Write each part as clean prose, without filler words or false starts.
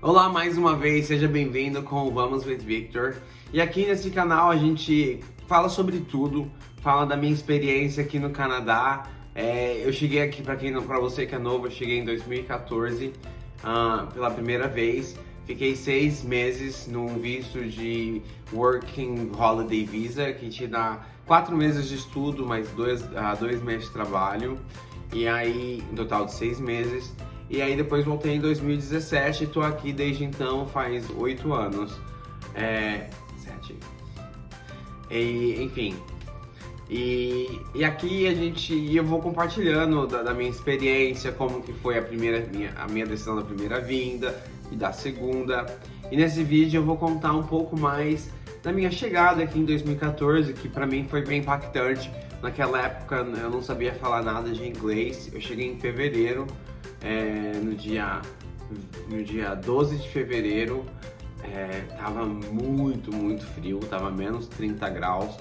Olá, mais uma vez, seja bem-vindo com o Vamos with Victor. E aqui nesse canal a gente fala sobre tudo, fala da minha experiência aqui no Canadá. Eu cheguei aqui, para você que é novo, eu cheguei em 2014 pela primeira vez. Fiquei 6 meses num visto de Working Holiday Visa, que te dá 4 meses de estudo, mais 2 meses de trabalho. E aí, um total de 6 meses. E aí depois voltei em 2017 e tô aqui desde então, faz 8 anos. 7. Enfim. E aqui eu vou compartilhando da minha experiência, como que foi a minha decisão da primeira vinda e da segunda. E nesse vídeo eu vou contar um pouco mais da minha chegada aqui em 2014, que pra mim foi bem impactante. Naquela época eu não sabia falar nada de inglês. Eu cheguei em fevereiro, no dia 12 de fevereiro. Tava muito frio, tava menos 30 graus.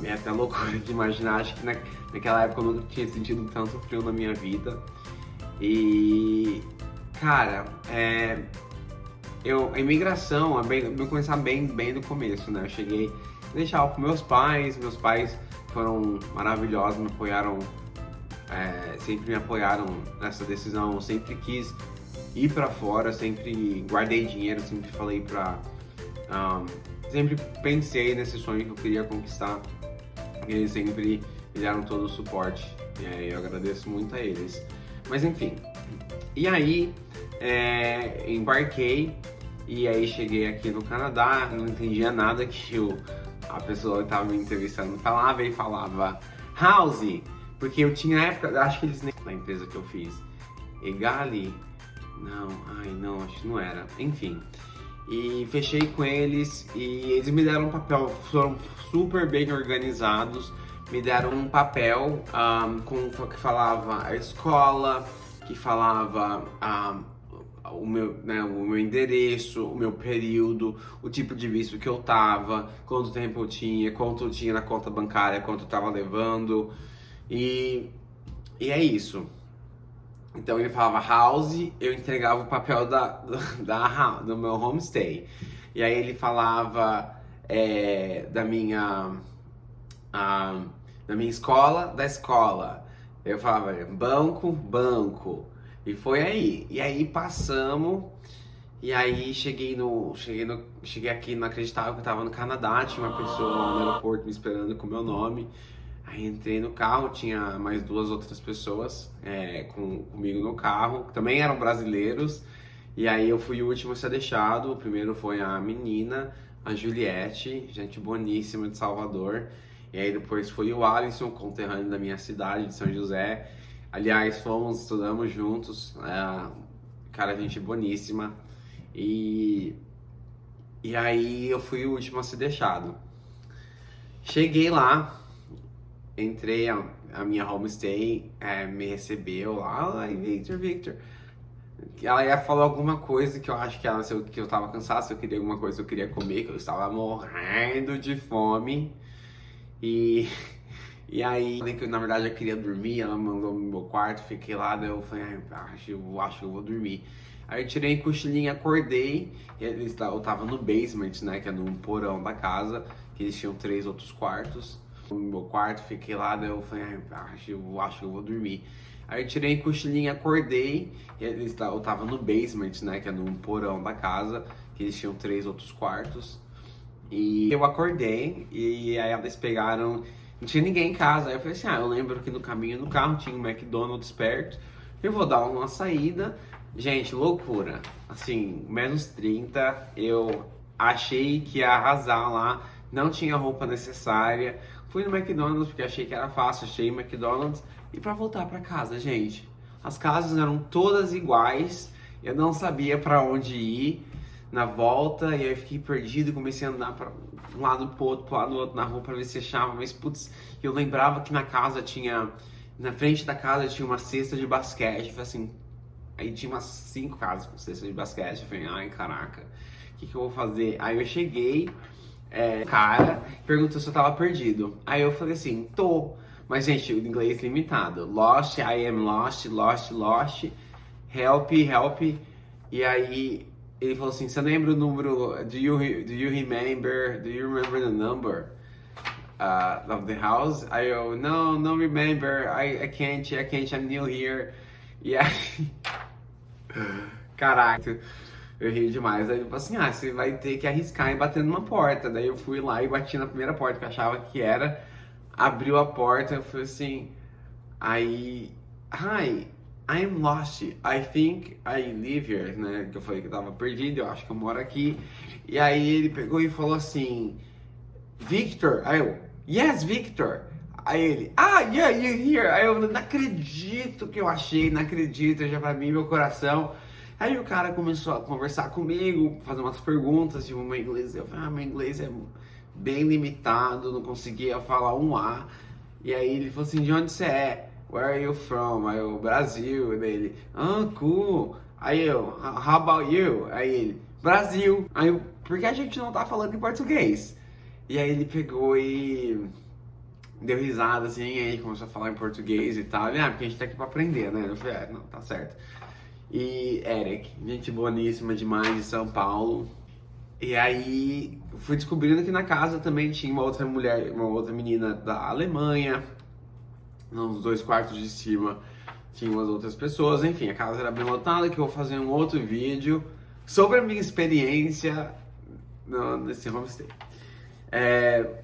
É até loucura de imaginar, acho que naquela época eu nunca tinha sentido tanto frio na minha vida. E, cara, a imigração, eu começar bem do começo, né? Eu cheguei a deixar com meus pais foram maravilhosos, me apoiaram, sempre me apoiaram nessa decisão. Eu sempre quis ir pra fora, sempre guardei dinheiro, sempre falei sempre pensei nesse sonho que eu queria conquistar. E eles sempre me deram todo o suporte. Eu agradeço muito a eles. Mas enfim, e aí embarquei e aí cheguei aqui no Canadá, não entendia nada que a pessoa que estava me entrevistando falava, e falava House, porque eu tinha época, acho que eles nem na empresa que eu fiz, Egali, não, acho que não era, enfim. E fechei com eles e eles me deram um papel, foram super bem organizados, me deram um papel que falava a escola, que falava o meu endereço, o meu período, o tipo de visto que eu tava, quanto tempo eu tinha, quanto eu tinha na conta bancária, quanto eu tava levando, e é isso. Então ele falava house, eu entregava o papel do meu homestay. E aí ele falava da minha escola, da escola. Eu falava banco. E foi aí. E aí passamos. E aí cheguei aqui, não acreditava que eu tava no Canadá. Tinha uma pessoa lá no aeroporto me esperando com o meu nome. Aí entrei no carro, tinha mais 2 outras pessoas comigo no carro, que também eram brasileiros. E aí eu fui o último a ser deixado. O primeiro foi a menina, a Juliette, gente boníssima de Salvador. E aí depois foi o Alisson, conterrâneo da minha cidade, de São José. Aliás, estudamos juntos, cara, gente boníssima. E aí eu fui o último a ser deixado. Cheguei lá, entrei, a minha homestay me recebeu lá, ai Victor. Ela ia falar alguma coisa que eu acho que que eu tava cansado, se eu queria alguma coisa eu queria comer, que eu estava morrendo de fome. E aí, que na verdade eu queria dormir, ela mandou no meu quarto, fiquei lá, daí eu falei, eu acho que eu vou dormir. Aí eu tirei um cochilinho, acordei, eu tava no basement, né, que é no porão da casa, que eles tinham 3 outros quartos. No meu quarto, fiquei lá, daí eu falei, eu acho que eu vou dormir. Aí eu tirei um cochilinho, acordei, eu tava no basement, né, que é no porão da casa, que eles tinham 3 outros quartos. E eu acordei, e aí eles pegaram, não tinha ninguém em casa. Aí eu falei assim, eu lembro que no caminho no carro tinha um McDonald's perto, eu vou dar uma saída. Gente, loucura, assim, menos 30, eu achei que ia arrasar lá, não tinha roupa necessária. Fui no McDonald's porque achei que era fácil, achei o McDonald's. E pra voltar pra casa, gente, as casas eram todas iguais, eu não sabia pra onde ir na volta, e aí eu fiquei perdido, comecei a andar para um lado pro lado do outro na rua pra ver se achava, mas putz, eu lembrava que na frente da casa tinha uma cesta de basquete, assim, aí tinha umas 5 casas com cesta de basquete, eu falei, ai caraca, o que eu vou fazer? Aí eu cheguei, o cara perguntou se eu tava perdido, aí eu falei assim, tô, mas gente, o inglês limitado, lost, I am lost, help, E aí ele falou assim, você lembra o número, do you remember the number of the house? Aí eu, no, não remember, I can't, I'm new here. E aí, caraca, eu ri demais. Aí ele falou assim, você vai ter que arriscar e bater numa porta. Daí eu fui lá e bati na primeira porta que eu achava que era, abriu a porta, eu falei assim, aí, hi, I'm lost. I think I live here, né? Que eu falei que eu tava perdido, eu acho que eu moro aqui. E aí ele pegou e falou assim, Victor. Aí eu, yes, Victor. Aí ele, yeah, you're here. Aí eu, não acredito que eu achei, não acredito, já pra mim, meu coração. Aí o cara começou a conversar comigo, fazer umas perguntas de meu inglês. Eu falei, meu inglês é bem limitado, não conseguia falar um A. E aí ele falou assim, de onde você é? Where are you from? Aí eu, Brasil. Daí ele, cool. Aí eu, how about you? Aí ele, Brasil. Aí eu, por que a gente não tá falando em português? E aí ele pegou e deu risada assim, e aí começou a falar em português e tal. Ele, porque a gente tá aqui pra aprender, né? Eu falei, não, tá certo. E Eric, gente boníssima demais de São Paulo. E aí fui descobrindo que na casa também tinha uma outra mulher, uma outra menina da Alemanha. Nos 2 quartos de cima tinha umas outras pessoas. Enfim, a casa era bem lotada, que eu vou fazer um outro vídeo sobre a minha experiência nesse homestay.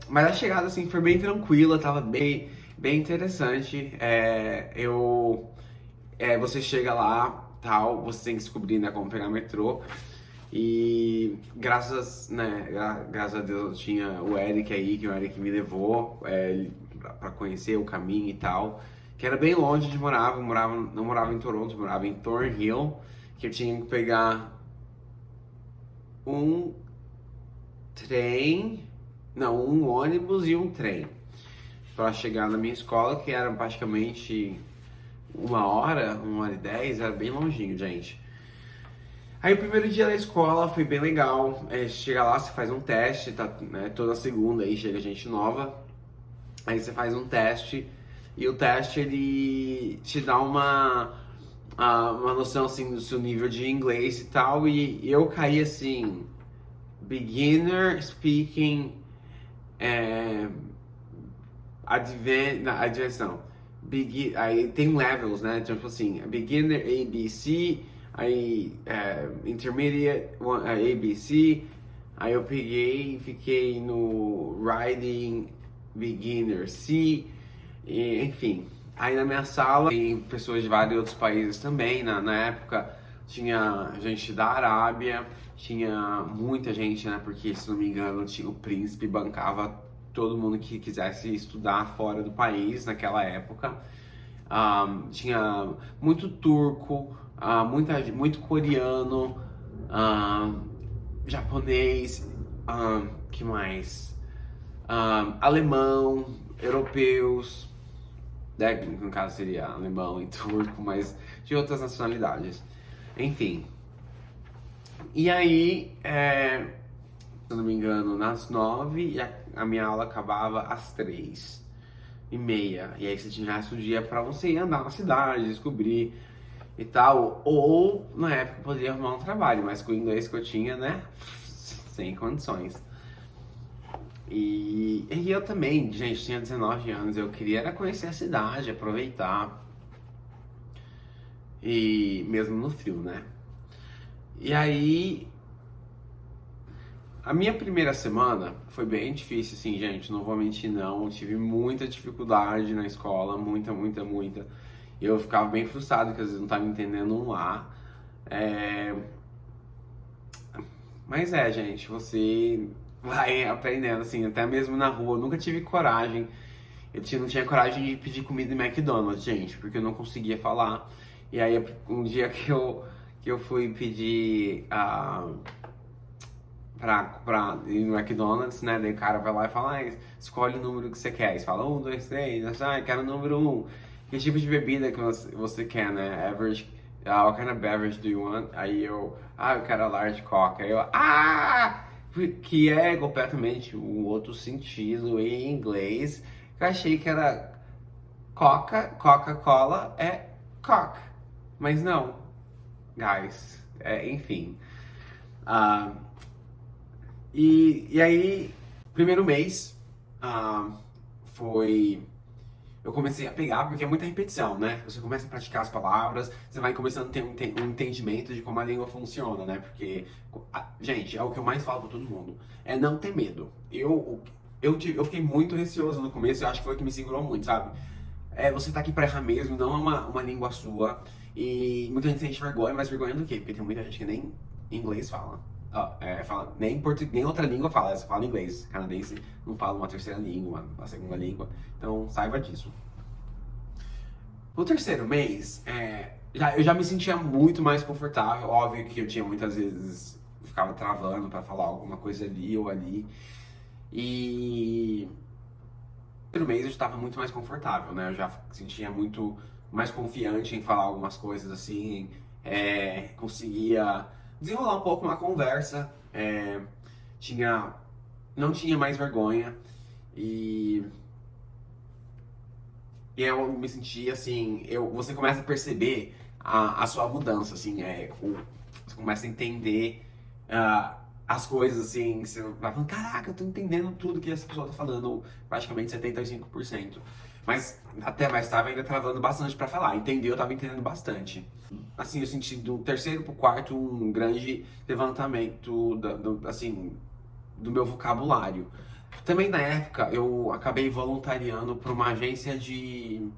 Mas a chegada assim foi bem tranquila, tava bem interessante. Você chega lá, tal, você tem que descobrir, né, como pegar metrô. E graças a Deus eu tinha o Eric aí, que o Eric me levou pra conhecer o caminho e tal, que era bem longe de morar. Não morava em Toronto, morava em Thornhill, que eu tinha que pegar um ônibus e um trem para chegar na minha escola, que era praticamente 1h e 10, era bem longinho, gente. Aí o primeiro dia da escola foi bem legal. Chega lá, você faz um teste, tá, né, toda segunda aí chega gente nova. Aí você faz um teste e o teste ele te dá uma noção assim do seu nível de inglês e tal. E eu caí assim, beginner speaking, aí tem levels, né? Tipo assim, beginner ABC, aí intermediate ABC, aí eu peguei e fiquei no writing beginner C, enfim. Aí na minha sala tem pessoas de vários outros países também. Na época tinha gente da Arábia, tinha muita gente, né? Porque se não me engano tinha o príncipe, bancava todo mundo que quisesse estudar fora do país naquela época. Tinha muito turco, muito coreano, japonês, que mais? Alemão, europeus, né? No caso seria alemão e turco, mas de outras nacionalidades. Enfim. E aí, se eu não me engano, nas 9 e a minha aula acabava às 3h30. E aí você tinha o resto do dia pra você ir andar na cidade, descobrir e tal. Ou, na época, poderia arrumar um trabalho, mas com o inglês que eu tinha, né? Sem condições. E eu também, gente, tinha 19 anos, eu queria era conhecer a cidade, aproveitar. E mesmo no frio, né? E aí, a minha primeira semana foi bem difícil, assim, gente, não vou mentir não, eu tive muita dificuldade na escola, muita. E eu ficava bem frustrado, que às vezes não tava entendendo um A. Mas gente, você vai aprendendo, assim, até mesmo na rua. Eu nunca tive coragem, não tinha coragem de pedir comida em McDonald's, gente, porque eu não conseguia falar. E aí, um dia que eu fui pedir pra ir no McDonald's, né? Daí o cara vai lá e fala, escolhe o número que você quer. Você fala, 1, 2, 3, quero o número 1. Que tipo de bebida que você quer, né? Average, what kind of beverage do you want? Aí eu quero a large coca. Aí eu, que é completamente um outro sentido em inglês. Eu achei que era Coca-Cola é cock. Mas não, guys, enfim. Ah, e aí, primeiro mês, foi. Eu comecei a pegar, porque é muita repetição, né? Você começa a praticar as palavras, você vai começando a ter um entendimento de como a língua funciona, né? Porque, gente, é o que eu mais falo pra todo mundo, é não ter medo. Eu fiquei muito receoso no começo, eu acho que foi o que me segurou muito, sabe? Você tá aqui pra errar mesmo, não é uma língua sua. E muita gente sente vergonha, mas vergonha do quê? Porque tem muita gente que nem inglês fala. Nem português, nem outra língua fala, só fala inglês. Canadense não fala uma terceira língua, uma segunda língua. Então saiba disso. No terceiro mês, eu já me sentia muito mais confortável. Óbvio que eu tinha muitas vezes, ficava travando pra falar alguma coisa ali ou ali. E no primeiro mês eu estava muito mais confortável, né? Eu já sentia muito mais confiante em falar algumas coisas assim, conseguia desenrolar um pouco uma conversa, tinha, não tinha mais vergonha e, e eu me sentia assim, você começa a perceber a sua mudança, assim, você começa a entender as coisas assim, você vai falando, caraca, eu tô entendendo tudo que essa pessoa tá falando, praticamente 75%. Mas até mais estava ainda travando bastante pra falar, entendeu? Eu tava entendendo bastante. Assim, eu senti do terceiro pro quarto um grande levantamento assim, do meu vocabulário. Também na época eu acabei voluntariando para uma agência de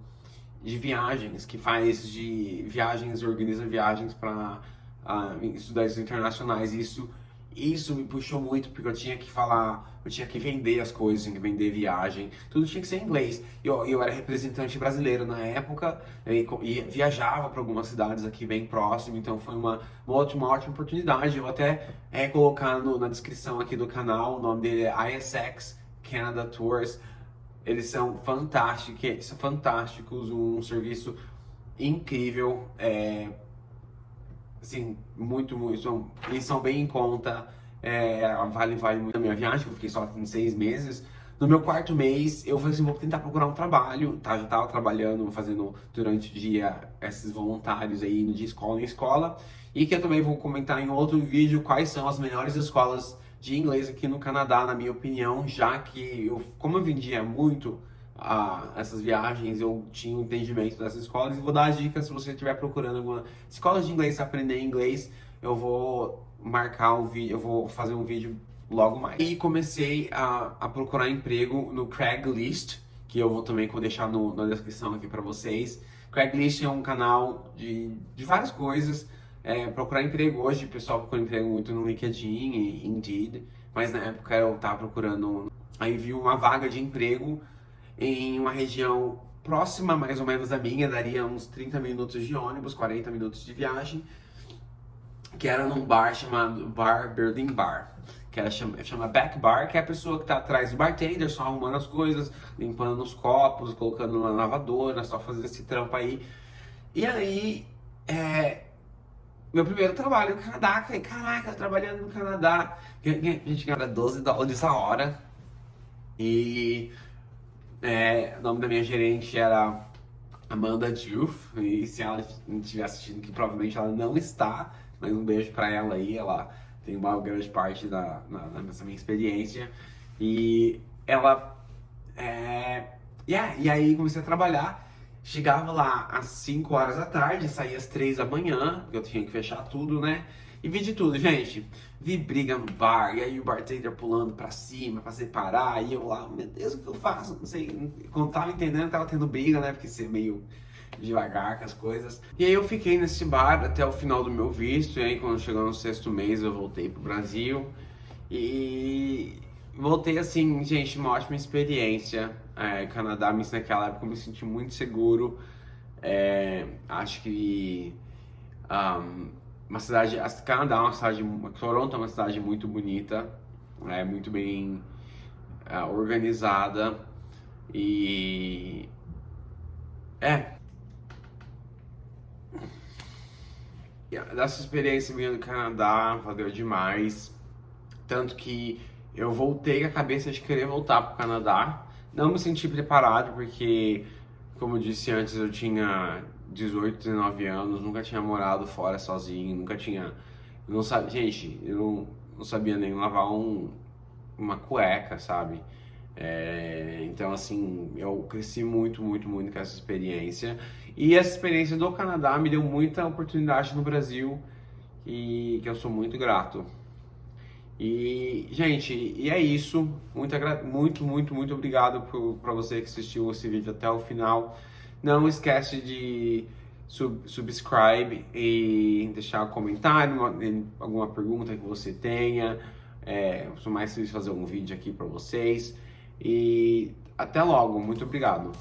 viagens que faz de viagens, organiza viagens para estudantes internacionais. Isso me puxou muito porque eu tinha que falar, eu tinha que vender as coisas, tinha que vender viagem, tudo tinha que ser em inglês. Eu era representante brasileiro na época e viajava para algumas cidades aqui bem próximo, então foi uma ótima oportunidade. Eu vou até colocar na descrição aqui do canal, o nome dele é ISX Canada Tours. Eles são fantásticos, um serviço incrível, assim, muito, eles são bem em conta, vale muito a minha viagem, eu fiquei só em 6 meses. No meu quarto mês, eu falei assim, vou tentar procurar um trabalho, tá? Já tava trabalhando, fazendo durante o dia esses voluntários aí, de escola em escola, e que eu também vou comentar em outro vídeo quais são as melhores escolas de inglês aqui no Canadá, na minha opinião, já que como eu vendia muito essas viagens, eu tinha um entendimento dessas escolas e vou dar a dica se você estiver procurando alguma escola de inglês para aprender inglês, eu vou marcar um vídeo, eu vou fazer um vídeo logo mais. E comecei a procurar emprego no Craigslist, que eu vou também deixar na descrição aqui para vocês. Craigslist é um canal de várias coisas. Procurar emprego hoje, o pessoal procura emprego muito no LinkedIn e Indeed, mas na época eu tava procurando, aí vi uma vaga de emprego em uma região próxima mais ou menos da minha, daria uns 30 minutos de ônibus, 40 minutos de viagem, que era num bar chamado Building Bar, que ela chama Back Bar, que é a pessoa que tá atrás do bartender, só arrumando as coisas, limpando os copos, colocando na lavadora, só fazendo esse trampo aí. E aí, meu primeiro trabalho no Canadá, falei, caraca, trabalhando no Canadá, a gente ganhava $12 a hora, e o nome da minha gerente era Amanda Juve, e se ela estiver assistindo, que provavelmente ela não está, mas um beijo pra ela aí, ela tem uma grande parte nessa minha experiência. E ela, e aí comecei a trabalhar, chegava lá às 5 horas da tarde, saía às 3 da manhã, porque eu tinha que fechar tudo, né? E vi de tudo, gente. Vi briga no bar, e aí o bartender pulando pra cima pra separar, e eu lá, meu Deus, o que eu faço? Não sei, quando tava entendendo, tava tendo briga, né? Porque ser meio devagar com as coisas. E aí eu fiquei nesse bar até o final do meu visto, e aí quando chegou no 6º mês eu voltei pro Brasil. E voltei assim, gente, uma ótima experiência. Canadá, naquela época eu me senti muito seguro. Acho que uma cidade, Canadá é uma cidade, Toronto é uma cidade muito bonita, muito bem organizada e dessa experiência minha do Canadá valeu demais, tanto que eu voltei com a cabeça de querer voltar pro Canadá. Não me senti preparado porque, como eu disse antes, eu tinha 18, 19 anos, nunca tinha morado fora sozinho, nunca tinha Eu não sabia, gente, eu não sabia nem lavar uma cueca, sabe? Então, assim, eu cresci muito, muito, muito com essa experiência. E essa experiência do Canadá me deu muita oportunidade no Brasil e que eu sou muito grato. E, gente, e é isso. Muito, muito, muito obrigado para você que assistiu esse vídeo até o final. Não esquece de subscribe e deixar um comentário, alguma pergunta que você tenha. Sou mais feliz de fazer um vídeo aqui para vocês. E até logo. Muito obrigado.